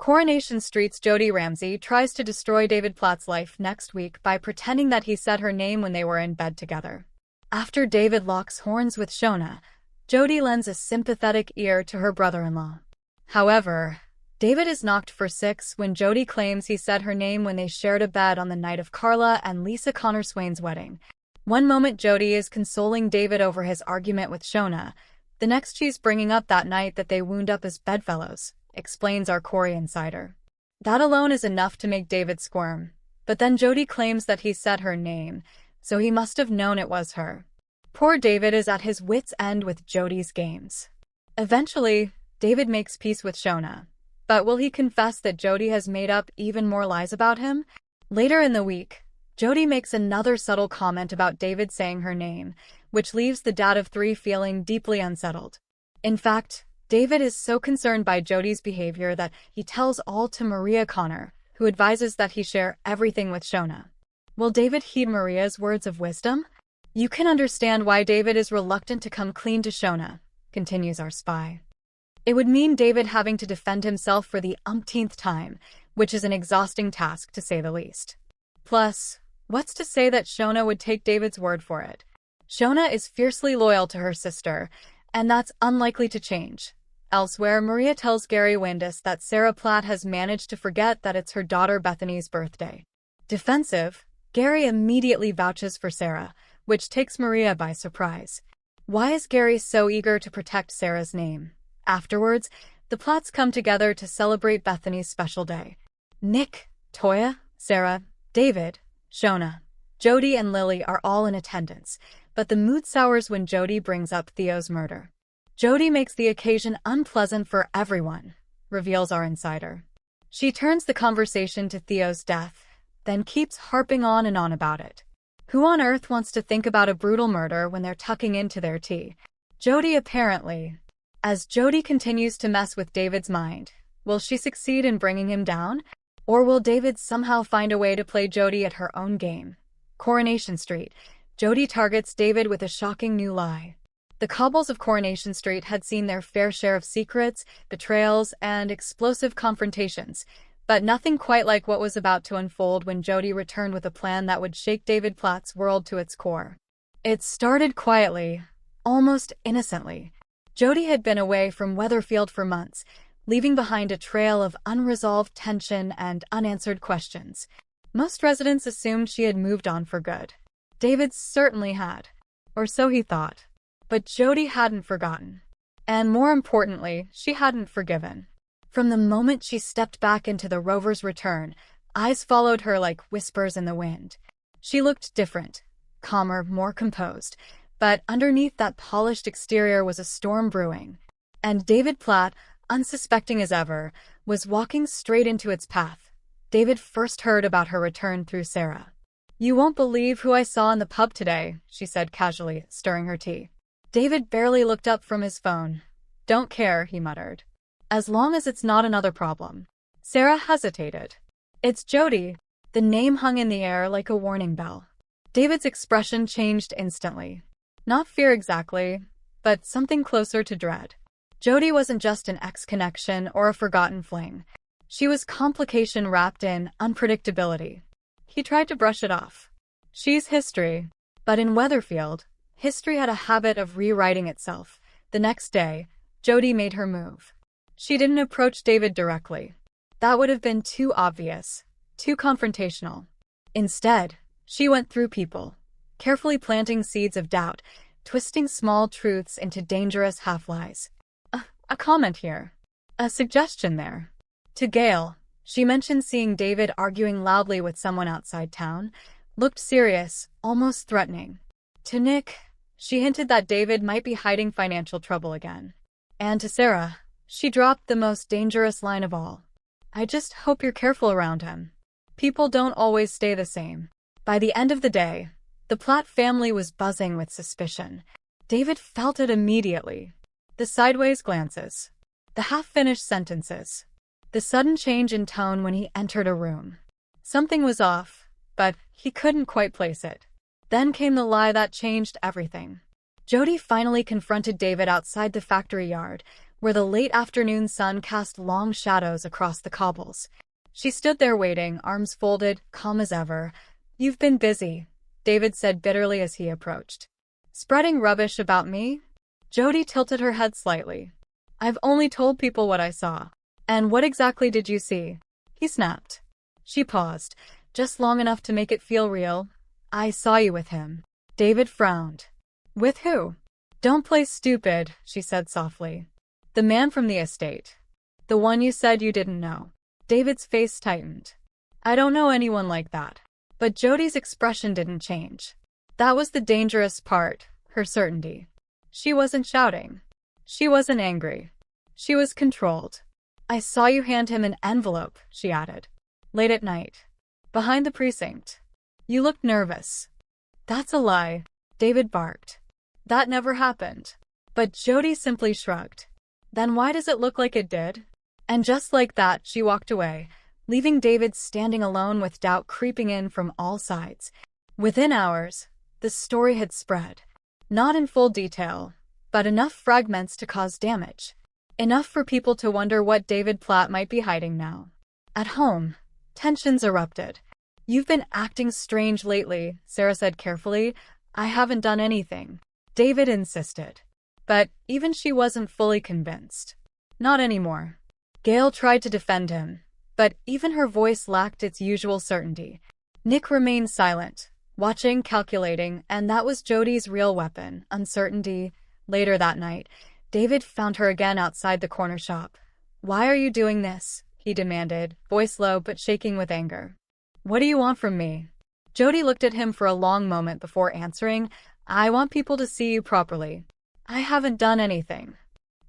Coronation Street's Jodie Ramsey tries to destroy David Platt's life next week by pretending that he said her name when they were in bed together. After David locks horns with Shona, Jodie lends a sympathetic ear to her brother-in-law. However, David is knocked for six when Jodie claims he said her name when they shared a bed on the night of Carla and Lisa Connor Swain's wedding. One moment Jodie is consoling David over his argument with Shona. The next she's bringing up that night that they wound up as bedfellows, explains our Corey insider. That alone is enough to make David squirm. But then Jodie claims that he said her name, so he must have known it was her. Poor David is at his wits' end with Jodie's games. Eventually, David makes peace with Shona. But will he confess that Jodie has made up even more lies about him? Later in the week, Jodie makes another subtle comment about David saying her name, which leaves the dad of three feeling deeply unsettled. In fact, David is so concerned by Jodie's behavior that he tells all to Maria Connor, who advises that he share everything with Shona. Will David heed Maria's words of wisdom? You can understand why David is reluctant to come clean to Shona, continues our spy. It would mean David having to defend himself for the umpteenth time, which is an exhausting task to say the least. Plus, what's to say that Shona would take David's word for it? Shona is fiercely loyal to her sister, and that's unlikely to change. Elsewhere, Maria tells Gary Windus that Sarah Platt has managed to forget that it's her daughter Bethany's birthday. Defensive, Gary immediately vouches for Sarah, which takes Maria by surprise. Why is Gary so eager to protect Sarah's name? Afterwards, the Platts come together to celebrate Bethany's special day. Nick, Toya, Sarah, David, Shona, Jodie and Lily are all in attendance, but the mood sours when Jodie brings up Theo's murder. Jodie makes the occasion unpleasant for everyone, reveals our insider. She turns the conversation to Theo's death, then keeps harping on and on about it. Who on earth wants to think about a brutal murder when they're tucking into their tea? Jodie apparently. As Jodie continues to mess with David's mind, will she succeed in bringing him down? Or will David somehow find a way to play Jodie at her own game? Coronation Street. Jodie targets David with a shocking new lie. The cobbles of Coronation Street had seen their fair share of secrets, betrayals, and explosive confrontations, but nothing quite like what was about to unfold when Jodie returned with a plan that would shake David Platt's world to its core. It started quietly, almost innocently. Jodie had been away from Weatherfield for months, leaving behind a trail of unresolved tension and unanswered questions. Most residents assumed she had moved on for good. David certainly had. Or so he thought. But Jodie hadn't forgotten. And more importantly, she hadn't forgiven. From the moment she stepped back into the Rover's return, eyes followed her like whispers in the wind. She looked different, calmer, more composed. But underneath that polished exterior was a storm brewing. And David Platt, unsuspecting as ever, was walking straight into its path. David first heard about her return through Sarah. "You won't believe who I saw in the pub today," she said casually, stirring her tea. David barely looked up from his phone. "Don't care," he muttered. "As long as it's not another problem." Sarah hesitated. "It's Jodie." The name hung in the air like a warning bell. David's expression changed instantly. Not fear exactly, but something closer to dread. Jodie wasn't just an ex-connection or a forgotten fling. She was complication wrapped in unpredictability. He tried to brush it off. She's history. But in Weatherfield, history had a habit of rewriting itself. The next day, Jodie made her move. She didn't approach David directly. That would have been too obvious, too confrontational. Instead, she went through people, carefully planting seeds of doubt, twisting small truths into dangerous half-lies. A comment here. A suggestion there. To Gail, she mentioned seeing David arguing loudly with someone outside town, looked serious, almost threatening. To Nick, she hinted that David might be hiding financial trouble again. And to Sarah, she dropped the most dangerous line of all. "I just hope you're careful around him. People don't always stay the same." By the end of the day, the Platt family was buzzing with suspicion. David felt it immediately. The sideways glances. The half-finished sentences. The sudden change in tone when he entered a room. Something was off, but he couldn't quite place it. Then came the lie that changed everything. Jodie finally confronted David outside the factory yard, where the late afternoon sun cast long shadows across the cobbles. She stood there waiting, arms folded, calm as ever. "You've been busy," David said bitterly as he approached. "Spreading rubbish about me?" Jodie tilted her head slightly. "I've only told people what I saw." "And what exactly did you see?" he snapped. She paused, just long enough to make it feel real. "I saw you with him." David frowned. "With who?" "Don't play stupid," she said softly. "The man from the estate. The one you said you didn't know." David's face tightened. "I don't know anyone like that." But Jodie's expression didn't change. That was the dangerous part, her certainty. She wasn't shouting. She wasn't angry. She was controlled. "I saw you hand him an envelope," she added. "Late at night. Behind the precinct. You looked nervous." "That's a lie," David barked. "That never happened." But Jodie simply shrugged. "Then why does it look like it did?" And just like that, she walked away, leaving David standing alone with doubt creeping in from all sides. Within hours, the story had spread. Not in full detail, but enough fragments to cause damage. Enough for people to wonder what David Platt might be hiding now. At home, tensions erupted. "You've been acting strange lately," Sarah said carefully. "I haven't done anything," David insisted. But even she wasn't fully convinced. Not anymore. Gail tried to defend him, but even her voice lacked its usual certainty. Nick remained silent, watching, calculating, and that was Jodie's real weapon, uncertainty. Later that night, David found her again outside the corner shop. "Why are you doing this?" he demanded, voice low but shaking with anger. "What do you want from me?" Jodie looked at him for a long moment before answering. "I want people to see you properly." "I haven't done anything."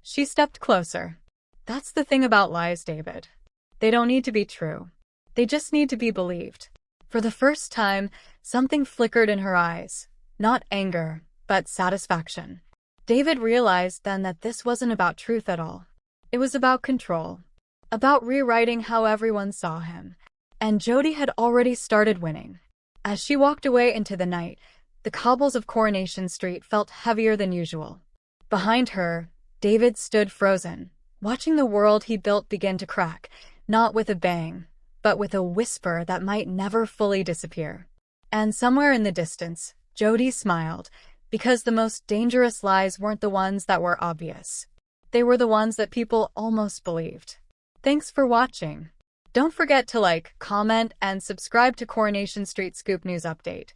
She stepped closer. "That's the thing about lies, David. They don't need to be true. They just need to be believed." For the first time, something flickered in her eyes. Not anger, but satisfaction. David realized then that this wasn't about truth at all. It was about control. About rewriting how everyone saw him. And Jodie had already started winning. As she walked away into the night, the cobbles of Coronation Street felt heavier than usual. Behind her, David stood frozen, watching the world he built begin to crack, not with a bang, but with a whisper that might never fully disappear. And somewhere in the distance, Jodie smiled, because the most dangerous lies weren't the ones that were obvious. They were the ones that people almost believed. Thanks for watching. Don't forget to like, comment, and subscribe to Coronation Street Scoop News Update.